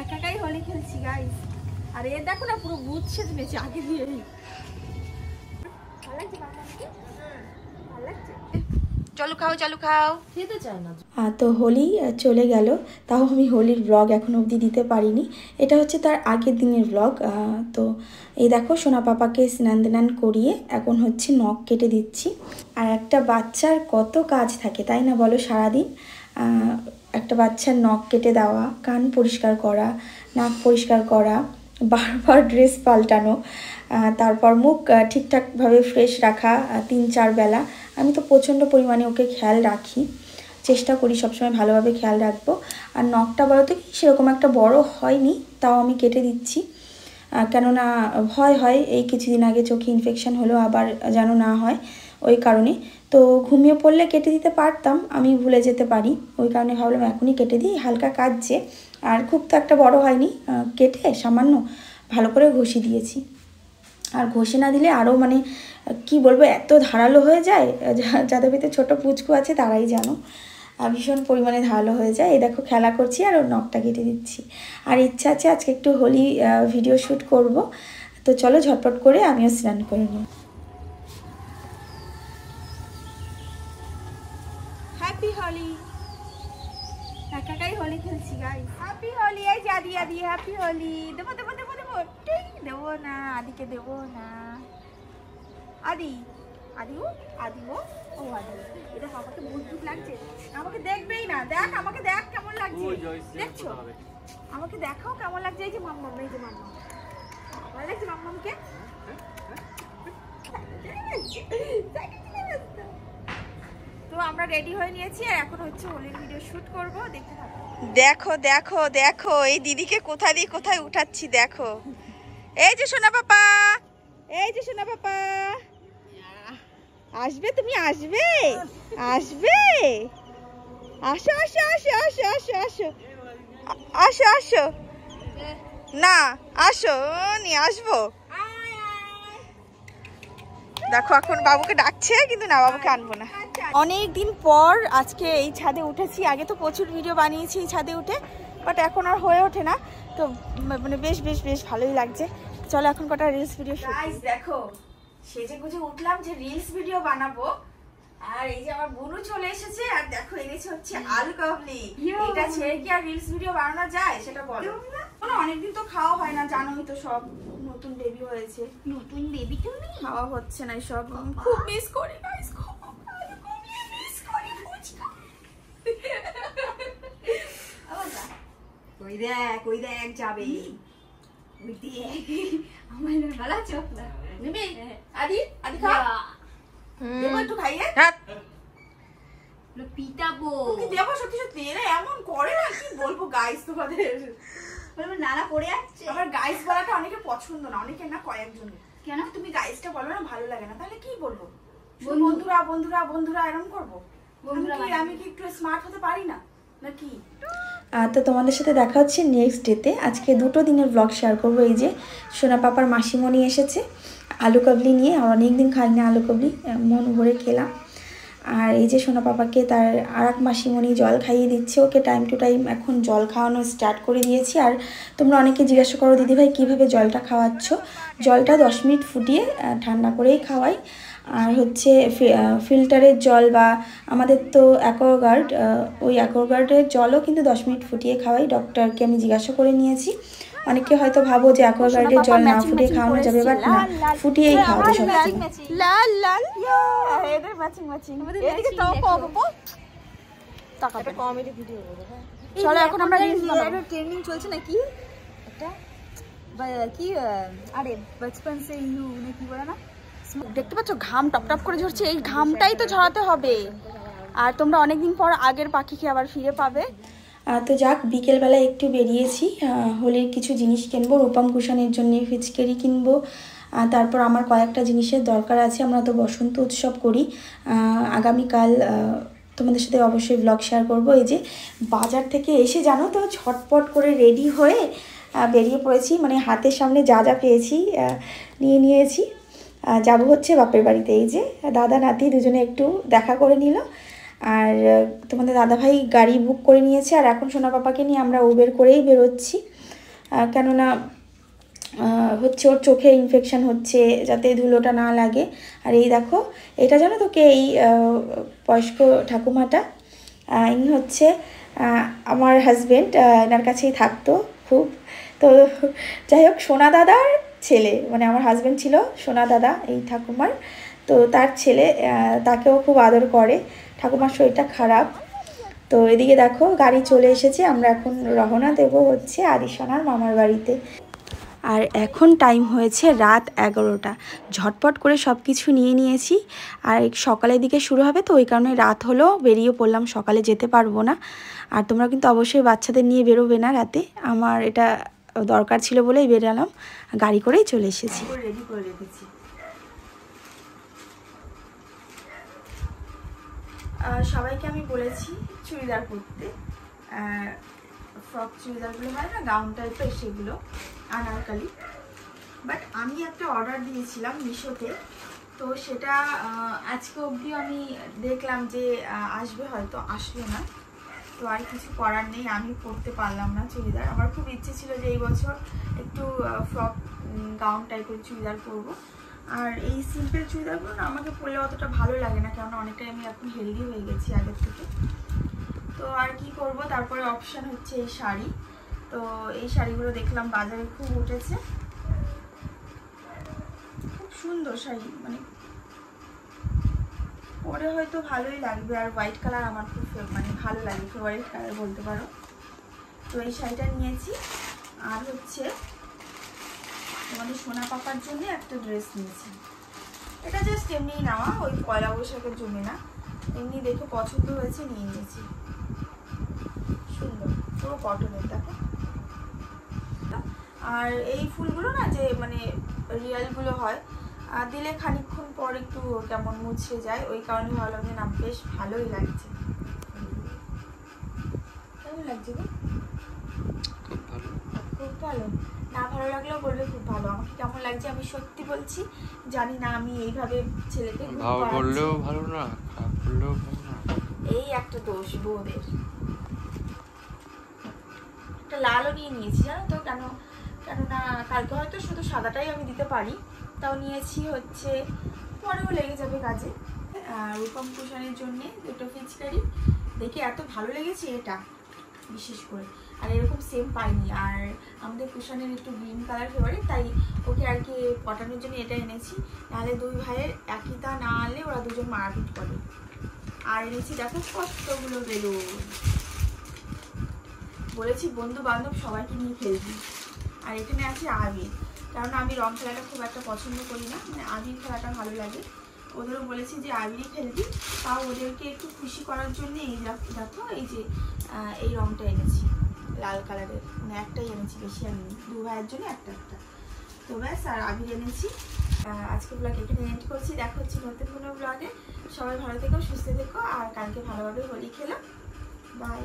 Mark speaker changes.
Speaker 1: একাই হোলি খেলছি গাইস। আর এ দেখো না পুরো ভূত সেজে নিয়েছে আগে দিয়ে। ভালো লাগছে বাবাকে? ভালো লাগছে? চলো খাও চলো খাও। খেতে চায় না।
Speaker 2: তো হোলি চলে গেল, তাও আমি হোলির ব্লগ এখনো অবধি দিতে পারিনি। এটা হচ্ছে তার আগের দিনের ব্লগ। তো এই দেখো সোনা পাপাকে স্নান দান করিয়ে এখন হচ্ছে নখ কেটে দিচ্ছি। আর একটা বাচ্চার কত কাজ থাকে তাই না বলো সারাদিন। একটা বাচ্চার নখ কেটে দেওয়া, কান পরিষ্কার করা, নাক পরিষ্কার করা, বারবার ড্রেস পাল্টানো, তারপর মুখ ঠিকঠাকভাবে ফ্রেশ রাখা 3-4 বেলা। আমি তো প্রচণ্ড পরিমাণে ওকে খেয়াল রাখি, চেষ্টা করি সবসময় ভালোভাবে খেয়াল রাখবো। আর নখটা বলো তো কি সেরকম একটা বড় হয়নি, তাও আমি কেটে দিচ্ছি, কেননা ভয় হয় এই কিছুদিন আগে চোখে ইনফেকশন হলো আবার যেন না হয়, ওই কারণে। তো ঘুমিয়ে পড়লে কেটে দিতে পারতাম, আমি ভুলে যেতে পারি, ওই কারণে ভাবলাম এখনই কেটে দিই। হালকা কাটছে আর খুব তো একটা বড় হয়নি, কেটে সামান্য ভালো করে ঘষে দিয়েছি। আর ঘষে না দিলে আরও মানে কি বলবো এত ধারালো হয়ে যায়, যাদের ভিতরে ছোটো পুচকু আছে তারাই জানো, ভীষণ পরিমাণে ধারালো হয়ে যায়। এই দেখো খেলা করছি আর ওর নখটা কেটে দিচ্ছি। আর ইচ্ছা আছে আজকে একটু হোলি ভিডিও শ্যুট করব, তো চলো ঝটপট করে আমিও স্নান করে নিই।
Speaker 1: হ্যাপি হোলি। একাই হোলি খেলছি গাইস। হ্যাপি হোলি। এই যে আদি আদি হ্যাপি হোলি। দেবো দেবো দেবো দেবো ঠিক দেবো না, আদিকে দেবো না। আদি আদিও আদিও ও আদি, এটা আমাকে ভূত লাগছে, আমাকে দেখবেই না। দেখ আমাকে দেখ কেমন লাগছে, দেখছো আমাকে দেখাও কেমন লাগছে। এই যে মাম্মা, এই যে মাম্মা, ভালো লাগছে মাম্মাকে? তো আমরা রেডি হয়ে নিয়েছি আর এখন হচ্ছে হোলির ভিডিও শুট করব, দেখতে থাকো। দেখো দেখো দেখো এই দিদিকে কোথায় দিয়ে কোথায় উঠাচ্ছি দেখো। এই যে সোনা পাপা, এই যে সোনা পাপা, আসবে তুমি, আসবে আসবে, আসো আসো আসো আসো আসো আসো আসো আসো, না আসো নিয়ে আসবো। দেখো এখন বাবুকে ডাকছে কিন্তু না, বাবুকে আনবো না। অনেক দিন পর আজকে এই ছাদে উঠেছি, আগে তো প্রচুর ভিডিও বানিয়েছি এই ছাদে উঠে, বাট এখন আর হয়ে ওঠে না, তো মানে বেশ বেশ বেশ ভালোই লাগছে। চলো এখন কটা রিলস ভিডিও গাইস দেখো সেজে গুজে উঠলাম যে রিলস ভিডিও বানাবো। আর এই যে আমার বোনও চলে এসেছে, আর দেখো এনেছে হচ্ছে আলু কাবলি। এটা ছেড়ে কি আর রিলস ভিডিও বানানো যায় সেটা বলো? অনেকদিন তো খাওয়া হয় না, জানোই তো, সব নতুন বেবি হয়েছে, নতুন বেবি তো খাওয়া হচ্ছে না, সব খুব মিস করি গাইস, খুব মিস করি ফুচকা। ওই দেখ যাবে, ওই দেখ আমার ভালো চোখ না নেবে। আদি আদি খা, দেবো একটু খাইয়ে, পিটাবো দেবো সত্যি সত্যি। এরা এমন করে না, কি বলবো গাইস তোমাদের, নানা পড়ে যাচ্ছে। আমার গাইস বলাটা অনেকে পছন্দ না, অনেকে না কয়েকজনের। কেন তুমি গাইসটা বলো না, ভালো লাগে না, তাহলে কি বলবো? বন্ধুরা বন্ধুরা বন্ধুরা এরকম করবো? আমি কি একটু স্মার্ট হতে পারি না নাকি?
Speaker 2: তো তোমাদের সাথে দেখা হচ্ছে নেক্সট ডেতে। আজকে 2 দিনের ব্লগ শেয়ার করবো। এই যে সোনা পাপার মাসিমণি এসেছে আলু কাবলি নিয়ে, আর অনেকদিন খাইনি আলু কাবলি, মন ভরে খেলাম। আর এই যে সোনা পাপাকে তার আর এক মাসিমণি জল খাইয়ে দিচ্ছে, ওকে টাইম টু টাইম এখন জল খাওয়ানো স্টার্ট করে দিয়েছি। আর তোমরা অনেকে জিজ্ঞাসা করো দিদিভাই কীভাবে জলটা খাওয়াচ্ছ? জলটা 10 মিনিট ফুটিয়ে ঠান্ডা করেই খাওয়াই। আর হচ্ছে ফিল্টারের জল বা আমাদের তো অ্যাকোয়াগার্ড, ওই অ্যাকোয়াগার্ডের জলও কিন্তু 10 মিনিট ফুটিয়ে খাওয়াই। ডক্টরকে আমি জিজ্ঞাসা করে নিয়েছি। অনেকে হয়তো ভাবো যে অ্যাকোয়াগার্ডের জল না ফুটিয়ে খাওয়ানো যাবে, বাট না, ফুটিয়েই খাওয়াবে সবসময়।
Speaker 1: লাল লাল এদের ম্যাচিং ম্যাচিং। এদিকে তাও পাবো টাকা একটা কমেডি ভিডিও করব। চলো এখন আমরা রিলস বানাবো। ট্রেন্ডিং চলছে নাকি একটা কি, আরে বচপন সে ইউ নাকি বলে না, দেখতে পাচ্ছ ঘাম টপ টপ করে ঝরছে, এই ঘামটাই তো ঝরাতে হবে। আর তোমরা অনেকদিন পর আগের পাখিকে আবার ফিরে পাবে।
Speaker 2: তো যাক, বিকেলবেলা একটু বেরিয়েছি, হোলির কিছু জিনিস কিনবো, রূপম কুশানের জন্য ফিচকারি কিনবো, তারপর আমার কয়েকটা জিনিসের দরকার আছে। আমরা তো বসন্ত উৎসব করি, আগামীকাল তোমাদের সাথে অবশ্যই ব্লগ শেয়ার করব। এই যে বাজার থেকে এসে জানো তো ঝটপট করে রেডি হয়ে বেরিয়ে পড়েছি, মানে হাতের সামনে যা যা পেয়েছি নিয়েছি। যাব হচ্ছে বাপের বাড়িতে। এই যে দাদা নাতি দুজনে একটু দেখা করে নিল, আর তোমাদের দাদাভাই গাড়ি বুক করে নিয়েছে, আর এখন সোনা পাপাকে নিয়ে আমরা উবের করেই বেরোচ্ছি। কেননা হচ্ছে ওর চোখে ইনফেকশান হচ্ছে, যাতে ধুলোটা না লাগে। আর এই দেখো, এটা জানো তো কে, এই বয়স্ক ঠাকুমাটা ইনি হচ্ছে আমার হাজব্যান্ড, এনার কাছেই থাকতো খুব। তো যাই হোক, সোনা দাদার ছেলে, মানে আমার হাজব্যান্ড ছিল সোনা দাদা এই ঠাকুমার, তো তার ছেলে, তাকেও খুব আদর করে। ঠাকুমার শরীরটা খারাপ। তো এদিকে দেখো গাড়ি চলে এসেছে, আমরা এখন রওনা দেব হচ্ছে আদিসোনার মামার বাড়িতে। আর এখন টাইম হয়েছে রাত 11টা। ঝটপট করে সব কিছু নিয়ে নিয়েছি, আর সকালের দিকে শুরু হবে, তো ওই কারণে রাত হলো, বেরিয়ে পড়লাম, সকালে যেতে পারবো না। আর তোমরা কিন্তু অবশ্যই বাচ্চাদের নিয়ে বেরোবে না রাতে, আমার এটা দরকার ছিল বলেই বেরালাম, গাড়ি করেই চলে এসেছি। রেডি করে রেখেছি। সবাইকে আমি বলেছি চুড়িদার পরতে, ফ্রক চুড়িদারগুলো হয় না গাউন টাইপের, সেগুলো আনারকালি। বাট আমি একটা অর্ডার দিয়েছিলাম মিশোতে, তো সেটা আজকে অবধি আমি দেখলাম যে আসবে, হয়তো আসলো না। তো আর কিছু করার নেই, আমি পরতে পারলাম না চুড়িদার। আমার খুব ইচ্ছে ছিল যে এই বছর একটু ফ্রক গাউন টাইপের চুড়িদার পরবো। আর এই সিম্পল চুড়িদারগুলো না আমাকে পরলে অতটা ভালো লাগে না, কেননা অনেকটাই আমি এখন হেলদি হয়ে গেছি আগের থেকে। তো আর কি করব, তারপরে অপশান হচ্ছে এই শাড়ি। তো এই শাড়িগুলো দেখলাম বাজারে খুব উঠেছে, খুব সুন্দর শাড়ি, মানে পরে হয়তো ভালোই লাগবে। আর হোয়াইট কালার আমার খুব মানে ভালো লাগে, ফেভারিট কালার বলতে পারো। তো এই শাড়িটা নিয়েছি। আর হচ্ছে তোমাদের সোনা পাপার জন্য একটা ড্রেস নিয়েছি। এটা জাস্ট এমনিই নেওয়া, ওই পয়লা বৈশাখের জন্য না, এমনি দেখে পছন্দ হয়েছে নিয়ে নিয়েছি। সুন্দর, পুরো কটনের, দেখো। আর এই ফুলগুলো না, যে মানে রিয়েলগুলো হয়, দিলে খানিকক্ষণ পর একটু কেমন মুছে যায়, ওই কারণে ভাবলাম যে না, বেশ ভালোই লাগছে। কেমন লাগছে গো? খুব ভালো। না ভালো লাগলেও বলবে খুব ভালো। আমাকে কেমন লাগছে আমি সত্যি বলছি, জানি না। আমি এইভাবে ছেলেকে
Speaker 3: বললেও ভালো না, খারাপ বললেও ভালো না,
Speaker 2: এই একটা দোষ বউদের। একটা লালও নিয়ে নিয়েছি, জানো তো কেননা কালকে হয়তো শুধু সাদাটাই আমি দিতে পারি, তাও নিয়েছি হচ্ছে, পরেও লেগে যাবে কাজে। রূপম কুশানের জন্য দুটো ফিচকারি দেখে এত ভালো লেগেছে এটা বিশেষ করে, আর এরকম সেম পাইনি। আর আমাদের কুশানের একটু গ্রিন কালার ফেভারিট, তাই ওকে আর কি পটানোর জন্য এটা এনেছি। নাহলে দুই ভাইয়ের একইটা না আনলে ওরা দুজন মারপিট করে। আর এনেছি দেখো কতগুলো বেলুন, বলেছি বন্ধু বান্ধব সবাইকে নিয়ে খেলবি। আর এখানে আছে আবির, কারণ আমি রং খেলাটা খুব একটা পছন্দ করি না, মানে আবির খেলাটা ভালো লাগে। ওদেরও বলেছি যে আবিরই খেলবি, তাও ওদেরকে একটু খুশি করার জন্য এই দেখো এই যে এই রংটা এনেছি, লাল কালারের, মানে একটাই এনেছি, বেশি আনিনি, দু ভাইয়ের জন্য একটা একটা। তো ব্যাস, আর আবির এনেছি। আজকে ব্লগ এখানে এন্ড করছি, দেখা হচ্ছে নতুন কোনো ব্লগে। সবাই ভালো থেকো, সুস্থ থেকো, আর কালকে ভালোভাবে হোলি খেলো। বাই।